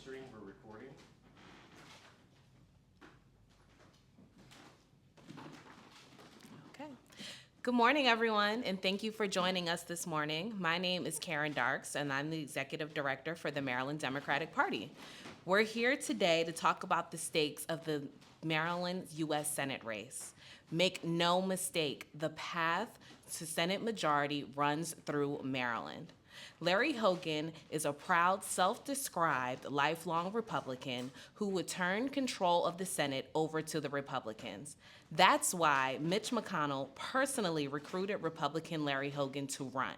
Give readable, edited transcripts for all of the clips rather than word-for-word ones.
stream, we're recording. Okay. Good morning, everyone, and thank you for joining us this morning. My name is Karen Darks, and I'm the Executive Director for the Maryland Democratic Party. We're here today to talk about the stakes of the Maryland U.S. Senate race. Make no mistake, the path to Senate majority runs through Maryland. Larry Hogan is a proud, self-described lifelong Republican who would turn control of the Senate over to the Republicans. That's why Mitch McConnell personally recruited Republican Larry Hogan to run.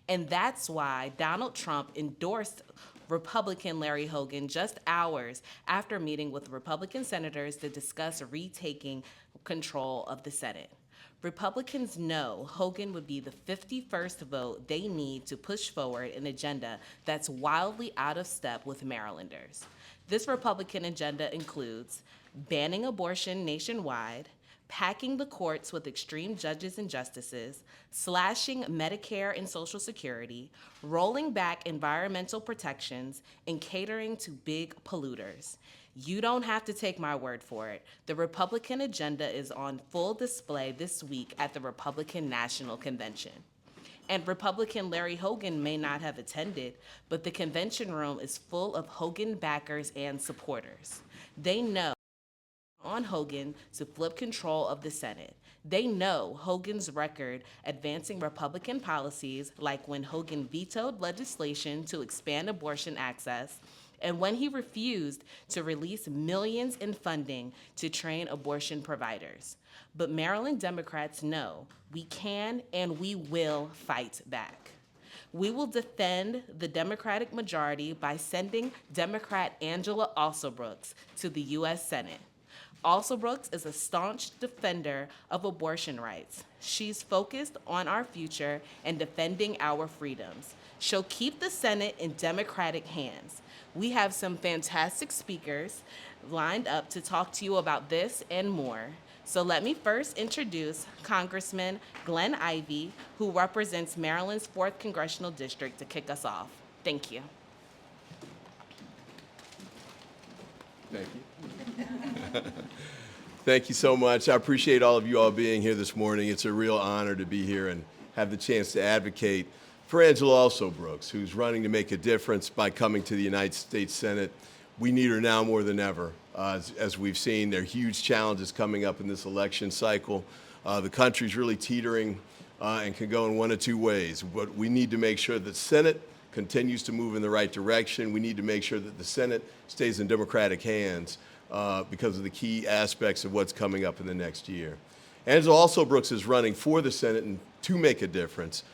And that's why Donald Trump endorsed Republican Larry Hogan just hours after meeting with Republican senators to discuss retaking control of the Senate. Republicans know Hogan would be the 51st vote they need to push forward an agenda that's wildly out of step with Marylanders. This Republican agenda includes banning abortion nationwide, packing the courts with extreme judges and justices, slashing Medicare and Social Security, rolling back environmental protections, and catering to big polluters. You don't have to take my word for it. The Republican agenda is on full display this week at the Republican National Convention. And Republican Larry Hogan may not have attended, but the convention room is full of Hogan backers and supporters. They know on Hogan to flip control of the Senate. They know Hogan's record advancing Republican policies, like when Hogan vetoed legislation to expand abortion access, and when he refused to release millions in funding to train abortion providers. But Maryland Democrats know we can and we will fight back. We will defend the Democratic majority by sending Democrat Angela Alsobrooks to the U.S. Senate. Alsobrooks is a staunch defender of abortion rights. She's focused on our future and defending our freedoms. She'll keep the Senate in Democratic hands. We have some fantastic speakers lined up to talk to you about this and more. So let me first introduce Congressman Glenn Ivey, who represents Maryland's 4th Congressional District, to kick us off. Thank you. Thank you. Thank you so much. I appreciate all of you all being here this morning. It's a real honor to be here and have the chance to advocate for Angela Alsobrooks, who's running to make a difference by coming to the United States Senate. We need her now more than ever. As we've seen, there are huge challenges coming up in this election cycle. The country's really teetering and can go in one of two ways. But we need to make sure that the Senate continues to move in the right direction. We need to make sure that the Senate stays in Democratic hands because of the key aspects of what's coming up in the next year. Angela Alsobrooks is running for the Senate and to make a difference.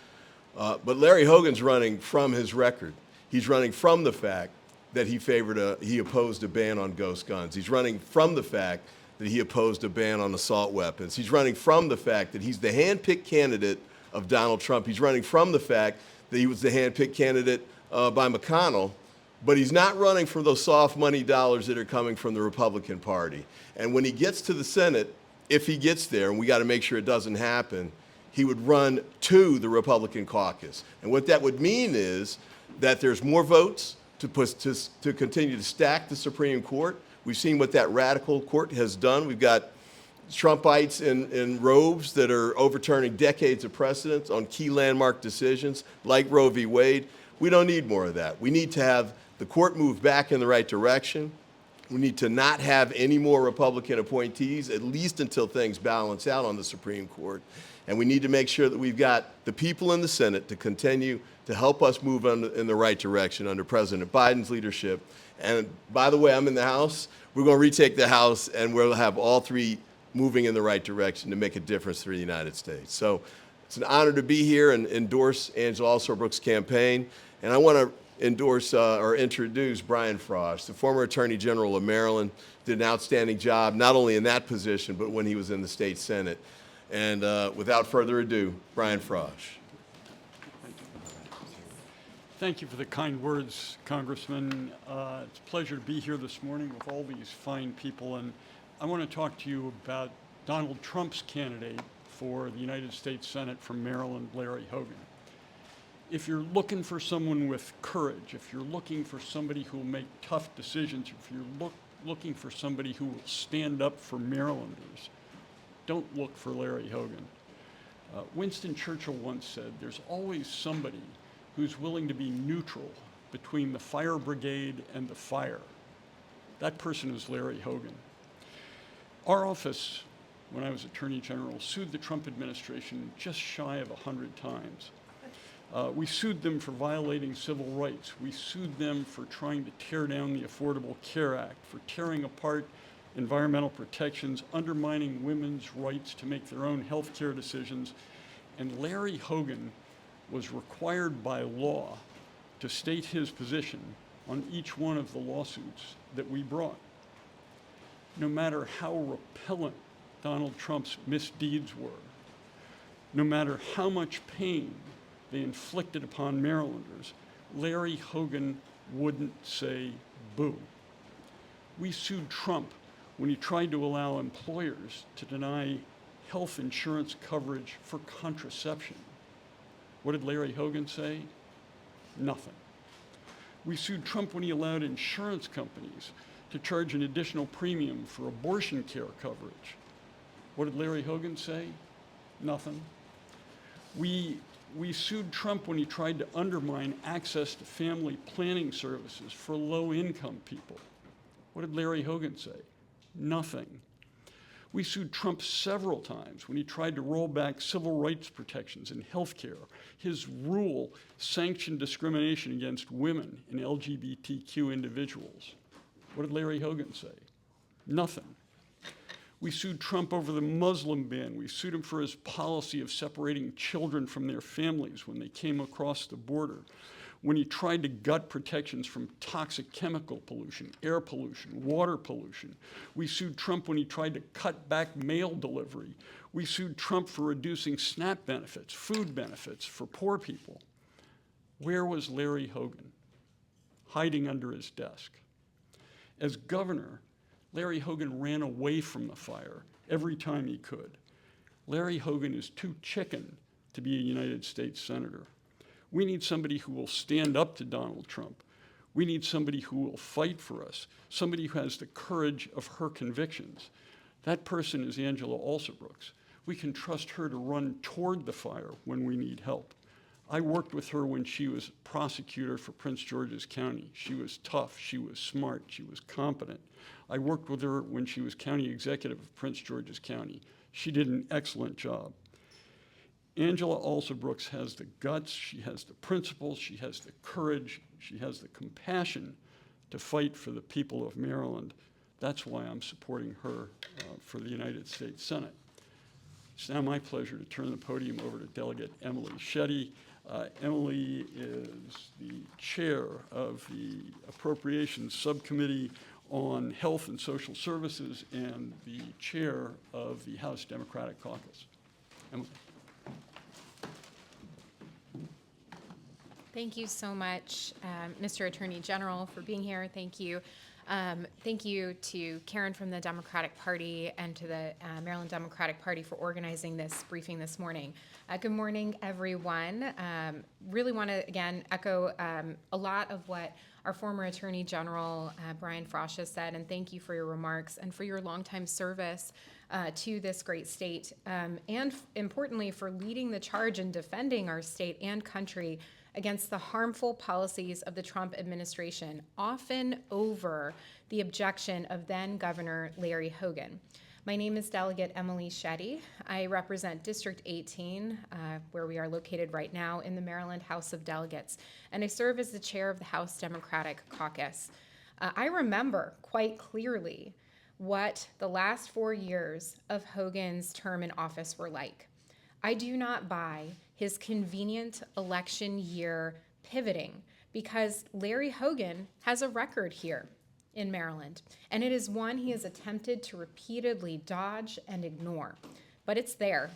But Larry Hogan's running from his record. He's running from the fact that he opposed a ban on ghost guns. He's running from the fact that he opposed a ban on assault weapons. He's running from the fact that he's the hand-picked candidate of Donald Trump. He's running from the fact that he was the hand-picked candidate by McConnell, but he's not running for those soft money dollars that are coming from the Republican Party. And when he gets to the Senate, if he gets there, and we got to make sure it doesn't happen, he would run to the Republican caucus. And what that would mean is that there's more votes to continue to stack the Supreme Court. We've seen what that radical court has done. We've got Trumpites in robes that are overturning decades of precedents on key landmark decisions like Roe v. Wade. We don't need more of that. We need to have the court move back in the right direction. We need to not have any more Republican appointees, at least until things balance out on the Supreme Court. And we need to make sure that we've got the people in the Senate to continue to help us move in the right direction under President Biden's leadership. And by the way, I'm in the House. We're going to retake the House, and we'll have all three moving in the right direction to make a difference for the United States. So it's an honor to be here and endorse Angela Alsobrooks' campaign. And I want to introduce Brian Frosh, the former Attorney General of Maryland, did an outstanding job, not only in that position, but when he was in the state Senate. And without further ado, Brian Frosh. Thank you for the kind words, Congressman. It's a pleasure to be here this morning with all these fine people. And I want to talk to you about Donald Trump's candidate for the United States Senate from Maryland, Larry Hogan. if you're looking for someone with courage, if you're looking for somebody who will make tough decisions, if you're looking for somebody who will stand up for Marylanders, don't look for Larry Hogan. Winston Churchill once said, there's always somebody who's willing to be neutral between the fire brigade and the fire. That person is Larry Hogan. Our office, when I was Attorney General, sued the Trump administration just shy of 100 times. We sued them for violating civil rights. We sued them for trying to tear down the Affordable Care Act, for tearing apart environmental protections, undermining women's rights to make their own health care decisions. And Larry Hogan was required by law to state his position on each one of the lawsuits that we brought. No matter how repellent Donald Trump's misdeeds were, no matter how much pain they inflicted upon Marylanders, Larry Hogan wouldn't say boo. We sued Trump when he tried to allow employers to deny health insurance coverage for contraception. What did Larry Hogan say? Nothing. We sued Trump when he allowed insurance companies to charge an additional premium for abortion care coverage. What did Larry Hogan say? Nothing. We sued Trump when he tried to undermine access to family planning services for low-income people. What did Larry Hogan say? Nothing. We sued Trump several times when he tried to roll back civil rights protections in health care. His rule sanctioned discrimination against women and LGBTQ individuals. What did Larry Hogan say? Nothing. We sued Trump over the Muslim ban. We sued him for his policy of separating children from their families when they came across the border. When he tried to gut protections from toxic chemical pollution, air pollution, water pollution. We sued Trump when he tried to cut back mail delivery. We sued Trump for reducing SNAP benefits, food benefits for poor people. Where was Larry Hogan? Hiding under his desk. As governor, Larry Hogan ran away from the fire every time he could. Larry Hogan is too chicken to be a United States Senator. We need somebody who will stand up to Donald Trump. We need somebody who will fight for us, somebody who has the courage of her convictions. That person is Angela Alsobrooks. We can trust her to run toward the fire when we need help. I worked with her when she was prosecutor for Prince George's County. She was tough, she was smart, she was competent. I worked with her when she was county executive of Prince George's County. She did an excellent job. Angela Alsobrooks has the guts, she has the principles, she has the courage, she has the compassion to fight for the people of Maryland. That's why I'm supporting her for the United States Senate. It's now my pleasure to turn the podium over to Delegate Emily Shetty. Emily is the chair of the Appropriations Subcommittee on Health and Social Services and the chair of the House Democratic Caucus. Emily. Thank you so much, Mr. Attorney General, for being here. Thank you. Thank you to Karen from the Democratic Party and to the Maryland Democratic Party for organizing this briefing this morning. Good morning, everyone. Really want to, again, echo a lot of what our former Attorney General, Brian Frosh, has said, and thank you for your remarks and for your longtime service to this great state, and importantly, for leading the charge in defending our state and country against the harmful policies of the Trump administration, often over the objection of then Governor Larry Hogan. My name is Delegate Emily Shetty. I represent District 18, where we are located right now in the Maryland House of Delegates, and I serve as the chair of the House Democratic Caucus. I remember quite clearly what the last 4 years of Hogan's term in office were like. I do not buy his convenient election year pivoting because Larry Hogan has a record here in Maryland, and it is one he has attempted to repeatedly dodge and ignore, but it's there,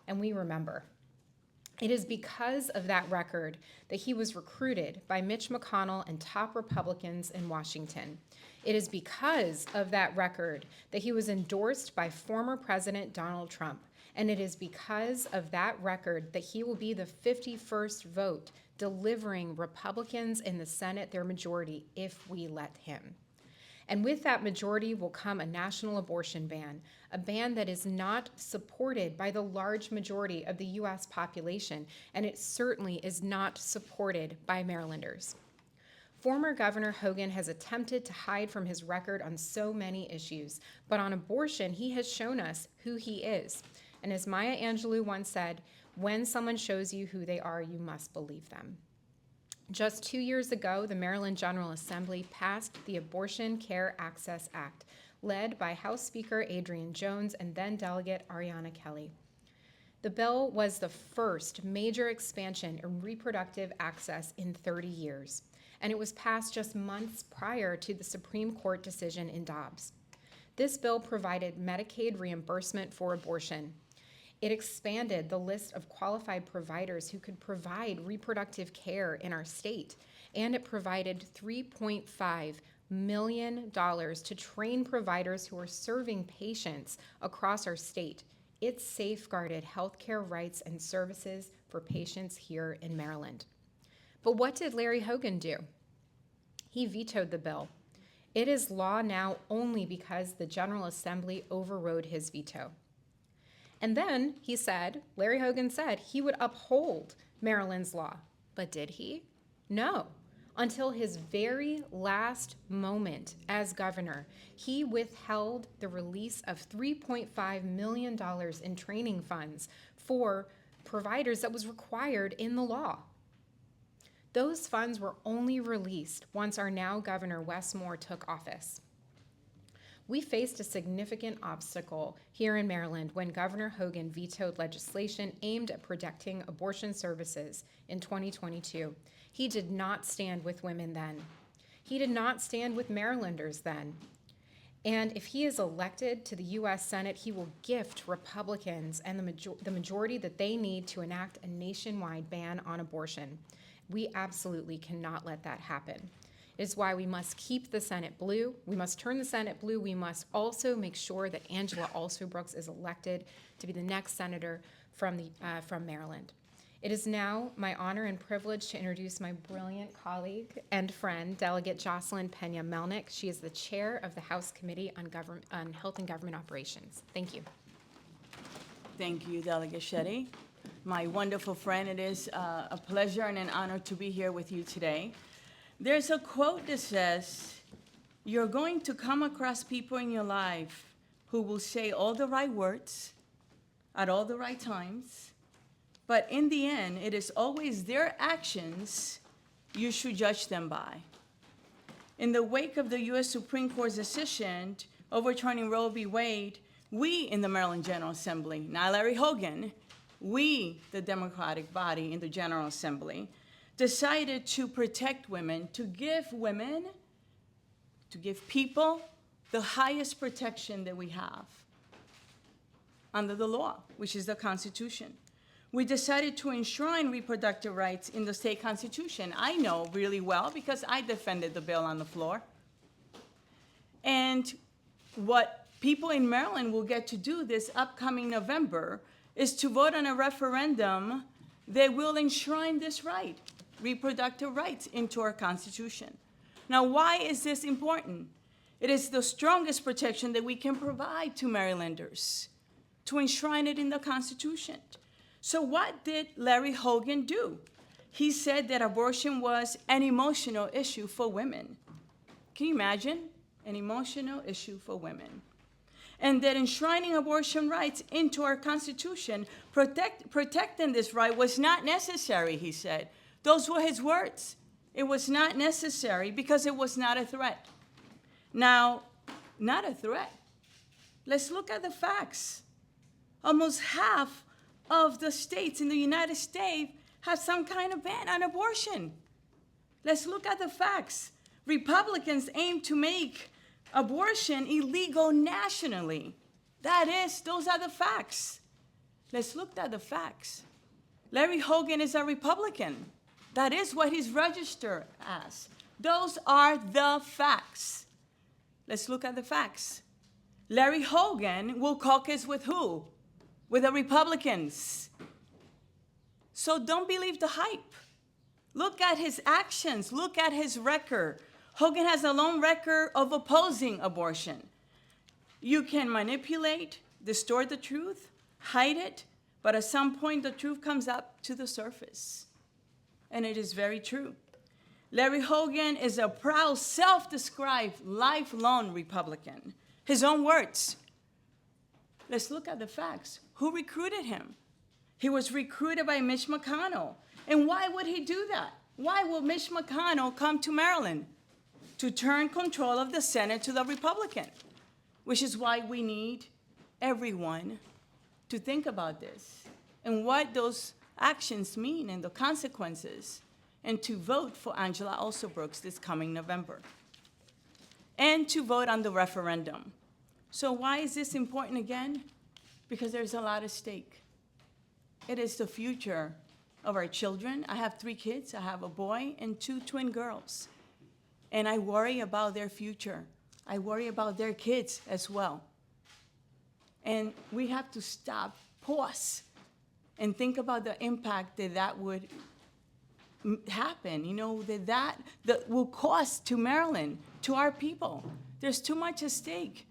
and we remember. It is because of that record that he was recruited by Mitch McConnell and top Republicans in Washington. It is because of that record that he was endorsed by former President Donald Trump. And it is because of that record that he will be the 51st vote, delivering Republicans in the Senate their majority if we let him. And with that majority will come a national abortion ban, a ban that is not supported by the large majority of the U.S. population, and it certainly is not supported by Marylanders. Former Governor Hogan has attempted to hide from his record on so many issues, but on abortion, he has shown us who he is. And as Maya Angelou once said, when someone shows you who they are, you must believe them. Just 2 years ago, the Maryland General Assembly passed the Abortion Care Access Act, led by House Speaker Adrian Jones and then Delegate Ariana Kelly. The bill was the first major expansion in reproductive access in 30 years, and it was passed just months prior to the Supreme Court decision in Dobbs. This bill provided Medicaid reimbursement for abortion. It expanded the list of qualified providers who could provide reproductive care in our state, and it provided $3.5 million to train providers who are serving patients across our state. It safeguarded healthcare rights and services for patients here in Maryland. But what did Larry Hogan do? He vetoed the bill. It is law now only because the General Assembly overrode his veto. And then Larry Hogan said he would uphold Maryland's law. But did he? No. Until his very last moment as governor, he withheld the release of $3.5 million in training funds for providers that was required in the law. Those funds were only released once our now Governor Wes Moore took office. We faced a significant obstacle here in Maryland when Governor Hogan vetoed legislation aimed at protecting abortion services in 2022. He did not stand with women then. He did not stand with Marylanders then. And if he is elected to the U.S. Senate, he will gift Republicans and the majority that they need to enact a nationwide ban on abortion. We absolutely cannot let that happen. It is why we must keep the Senate blue. We must turn the Senate blue. We must also make sure that Angela Alsobrooks is elected to be the next senator from Maryland. It is now my honor and privilege to introduce my brilliant colleague and friend, Delegate Joseline Peña-Melnyk. She is the chair of the House Committee on Health and Government Operations. Thank you. Thank you, Delegate Shetty. My wonderful friend, it is a pleasure and an honor to be here with you today. There's a quote that says, "You're going to come across people in your life who will say all the right words at all the right times, but in the end, it is always their actions you should judge them by." In the wake of the U.S. Supreme Court's decision overturning Roe v. Wade, we in the Maryland General Assembly, not Larry Hogan, we, the Democratic body in the General Assembly, decided to protect women, to give people the highest protection that we have under the law, which is the Constitution. We decided to enshrine reproductive rights in the state constitution. I know really well because I defended the bill on the floor. And what people in Maryland will get to do this upcoming November is to vote on a referendum that will enshrine this right, reproductive rights, into our Constitution. Now, why is this important? It is the strongest protection that we can provide to Marylanders, to enshrine it in the Constitution. So what did Larry Hogan do? He said that abortion was an emotional issue for women. Can you imagine? An emotional issue for women. And that enshrining abortion rights into our Constitution, protecting this right was not necessary, he said. Those were his words. It was not necessary because it was not a threat. Now, not a threat. Let's look at the facts. Almost half of the states in the United States have some kind of ban on abortion. Let's look at the facts. Republicans aim to make abortion illegal nationally. Those are the facts. Let's look at the facts. Larry Hogan is a Republican. That is what he's registered as. Those are the facts. Let's look at the facts. Larry Hogan will caucus with who? with the Republicans. So don't believe the hype. Look at his actions. Look at his record. Hogan has a long record of opposing abortion. You can manipulate, distort the truth, hide it, but at some point the truth comes up to the surface. And it is very true. Larry Hogan is a proud, self-described, lifelong Republican. His own words. Let's look at the facts. Who recruited him? He was recruited by Mitch McConnell. And why would he do that? Why would Mitch McConnell come to Maryland? To turn control of the Senate to the Republican, which is why we need everyone to think about this and what those actions mean and the consequences, and to vote for Angela Alsobrooks this coming November, and to vote on the referendum. So why is this important again? Because there's a lot at stake. It is the future of our children. I have 3 kids. I have a boy and 2 twin girls. And I worry about their future. I worry about their kids as well. And we have to stop, pause, and think about the impact that would happen, that will cost to Maryland, to our people. There's too much at stake.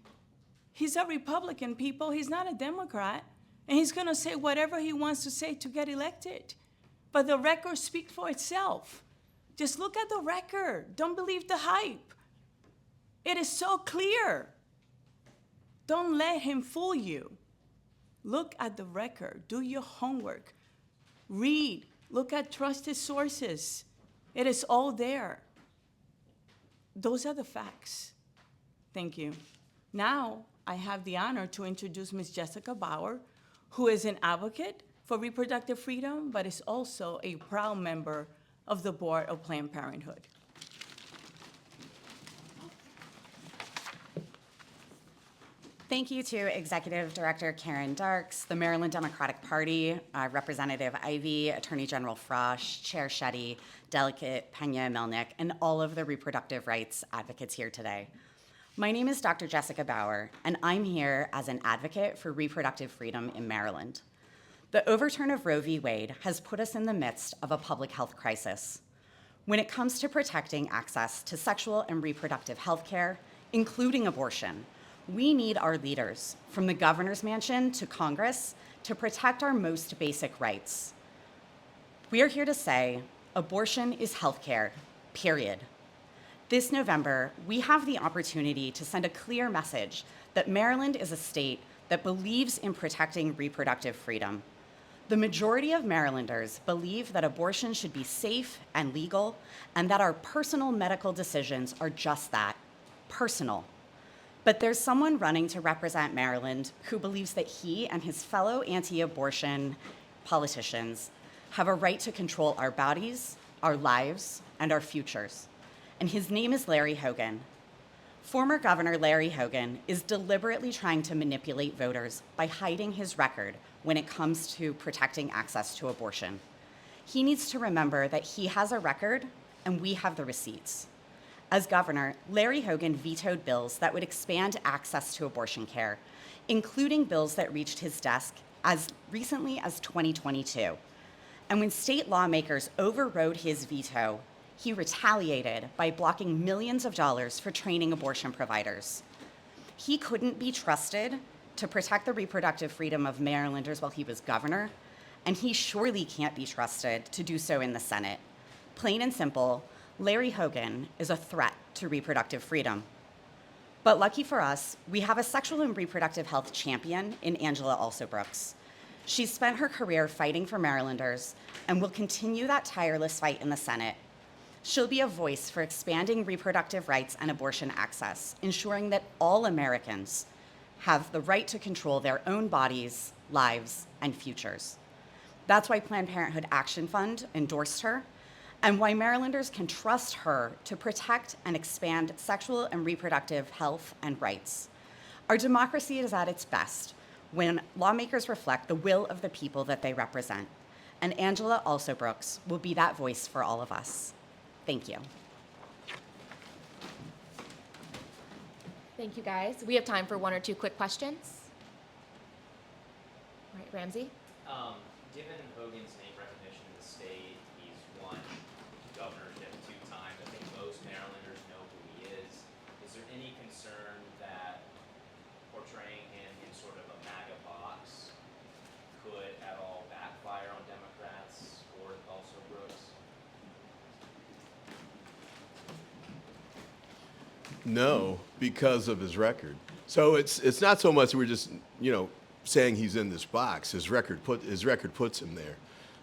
He's a Republican, people. He's not a Democrat. And he's going to say whatever he wants to say to get elected. But the record speaks for itself. Just look at the record. Don't believe the hype. It is so clear. Don't let him fool you. Look at the record. Do your homework. Read. Look at trusted sources. It is all there. Those are the facts. Thank you. Now, I have the honor to introduce Ms. Jessica Bauer, who is an advocate for reproductive freedom, but is also a proud member of the board of Planned Parenthood. Thank you to Executive Director Karen Darks, the Maryland Democratic Party, Representative Ivey, Attorney General Frosh, Chair Shetty, Delegate Peña-Melnyk, and all of the reproductive rights advocates here today. My name is Dr. Jessica Bauer, and I'm here as an advocate for reproductive freedom in Maryland. The overturn of Roe v. Wade has put us in the midst of a public health crisis. When it comes to protecting access to sexual and reproductive health care, including abortion, we need our leaders, from the governor's mansion to Congress, to protect our most basic rights. We are here to say abortion is health care, period. This November, we have the opportunity to send a clear message that Maryland is a state that believes in protecting reproductive freedom. The majority of Marylanders believe that abortion should be safe and legal, and that our personal medical decisions are just that, personal. But there's someone running to represent Maryland who believes that he and his fellow anti-abortion politicians have a right to control our bodies, our lives, and our futures. And his name is Larry Hogan. Former Governor Larry Hogan is deliberately trying to manipulate voters by hiding his record when it comes to protecting access to abortion. He needs to remember that he has a record and we have the receipts. As governor, Larry Hogan vetoed bills that would expand access to abortion care, including bills that reached his desk as recently as 2022. And when state lawmakers overrode his veto, he retaliated by blocking millions of dollars for training abortion providers. He couldn't be trusted to protect the reproductive freedom of Marylanders while he was governor, and he surely can't be trusted to do so in the Senate. Plain and simple, Larry Hogan is a threat to reproductive freedom. But lucky for us, we have a sexual and reproductive health champion in Angela Alsobrooks. She's spent her career fighting for Marylanders and will continue that tireless fight in the Senate. She'll be a voice for expanding reproductive rights and abortion access, ensuring that all Americans have the right to control their own bodies, lives, and futures. That's why Planned Parenthood Action Fund endorsed her, and why Marylanders can trust her to protect and expand sexual and reproductive health and rights. Our democracy is at its best when lawmakers reflect the will of the people that they represent, and Angela Alsobrooks will be that voice for all of us. Thank you. Thank you, guys. We have time for 1 or 2 quick questions. All right, Ramsey? Given Hogan's name recognition in the state, he's won governorship 2 times. I think most Marylanders know who he is. Is there any concern that portraying him in sort of a MAGA box could at all backfire on Democrats or also Brooks? No, because of his record. So it's not so much we're just saying he's in this box. His record puts him there.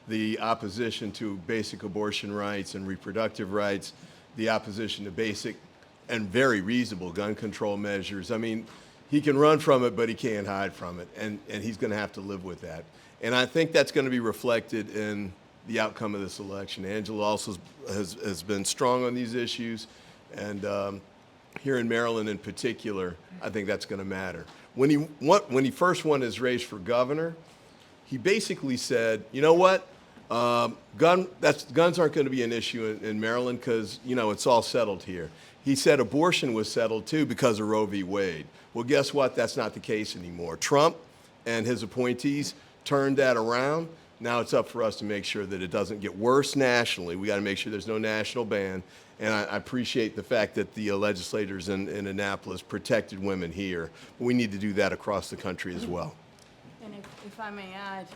The opposition to basic abortion rights and reproductive rights, the opposition to basic and very reasonable gun control measures. I mean, he can run from it, but he can't hide from it, and he's going to have to live with that. And I think that's going to be reflected in the outcome of this election. Angela also has been strong on these issues, and here in Maryland in particular, I think that's going to matter. When he first won his race for governor, he basically said, you know what, guns aren't going to be an issue in Maryland because it's all settled here. He said abortion was settled too because of Roe v. Wade. Well, guess what? That's not the case anymore. Trump and his appointees turned that around. Now it's up for us to make sure that it doesn't get worse nationally. We got to make sure there's no national ban. And I appreciate the fact that the legislators in Annapolis protected women here. But we need to do that across the country as well. And if I may add,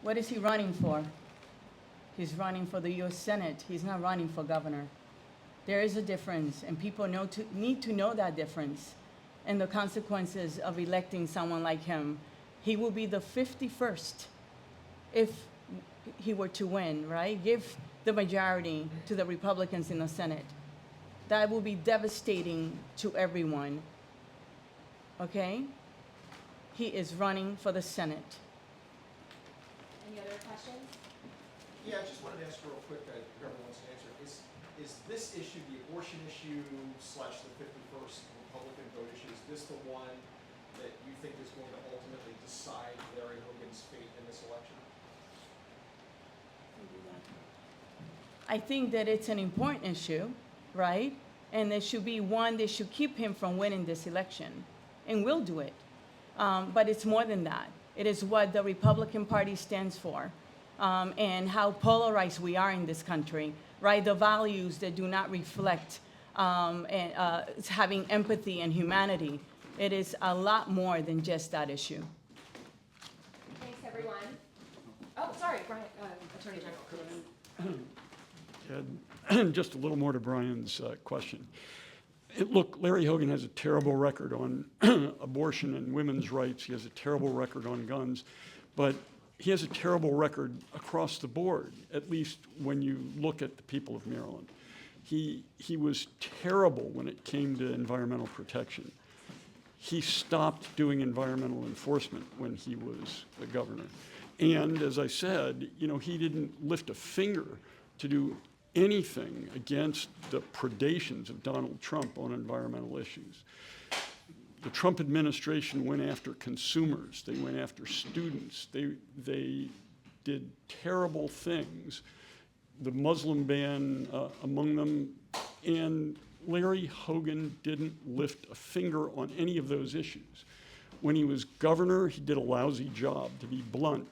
what is he running for? He's running for the U.S. Senate. He's not running for governor. There is a difference, and people need to know that difference and the consequences of electing someone like him. He will be the 51st if he were to win, right? Give the majority to the Republicans in the Senate. That will be devastating to everyone, okay? He is running for the Senate. Any other questions? Yeah, I just wanted to ask real quick, whoever wants to answer. Is this issue, the abortion issue / the 51st Republican vote issue, is this the one that you think is going to ultimately decide Larry Hogan's fate in this election? I think that it's an important issue, right? And it should be one that should keep him from winning this election. And we'll do it. But it's more than that. It is what the Republican Party stands for, and how polarized we are in this country, right? The values that do not reflect having empathy and humanity. It is a lot more than just that issue. Thanks, everyone. Oh, sorry, Brian, Attorney General. And just a little more to Brian's question. Look, Larry Hogan has a terrible record on abortion and women's rights. He has a terrible record on guns. But he has a terrible record across the board, at least when you look at the people of Maryland. He was terrible when it came to environmental protection. He stopped doing environmental enforcement when he was the governor. And as I said, he didn't lift a finger to do anything against the predations of Donald Trump on environmental issues. The Trump administration went after consumers. They went after students. They did terrible things, the Muslim ban among them, and Larry Hogan didn't lift a finger on any of those issues. When he was governor, he did a lousy job, to be blunt.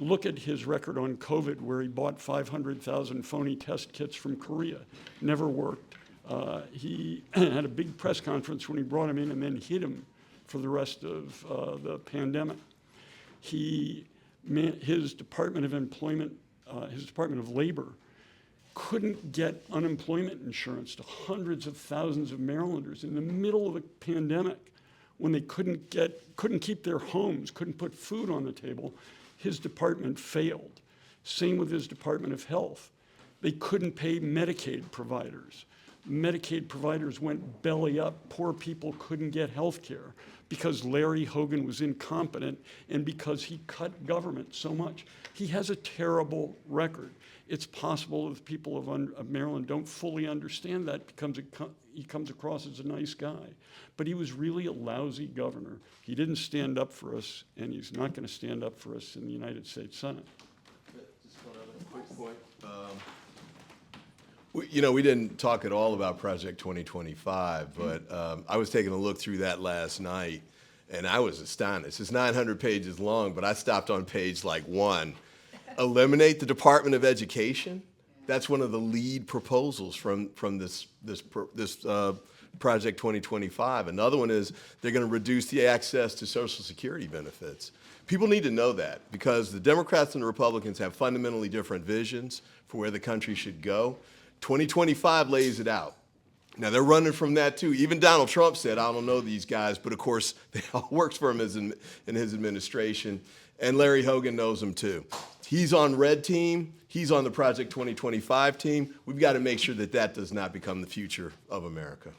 Look at his record on COVID, where he bought 500,000 phony test kits from Korea. Never worked. He had a big press conference when he brought him in and then hid him for the rest of the pandemic. His Department of Employment, his Department of Labor, couldn't get unemployment insurance to hundreds of thousands of Marylanders in the middle of a pandemic when they couldn't keep their homes, couldn't put food on the table. His department failed. Same with his Department of Health. They couldn't pay Medicaid providers. Medicaid providers went belly up. Poor people couldn't get health care because Larry Hogan was incompetent and because he cut government so much. He has a terrible record. It's possible that the people of Maryland don't fully understand that because he comes across as a nice guy. But he was really a lousy governor. He didn't stand up for us, and he's not going to stand up for us in the United States Senate. Just one other quick point. We didn't talk at all about Project 2025, but I was taking a look through that last night, And I was astonished. It's 900 pages long, but I stopped on page like 1. Eliminate the Department of Education. That's one of the lead proposals from this Project 2025. Another one is they're going to reduce the access to Social Security benefits. People need to know that because the Democrats and the Republicans have fundamentally different visions for where the country should go. 2025 lays it out. Now, they're running from that, too. Even Donald Trump said, I don't know these guys, but of course, they all works for him in his administration. And Larry Hogan knows them, too. He's on red team. He's on the Project 2025 team. We've got to make sure that that does not become the future of America.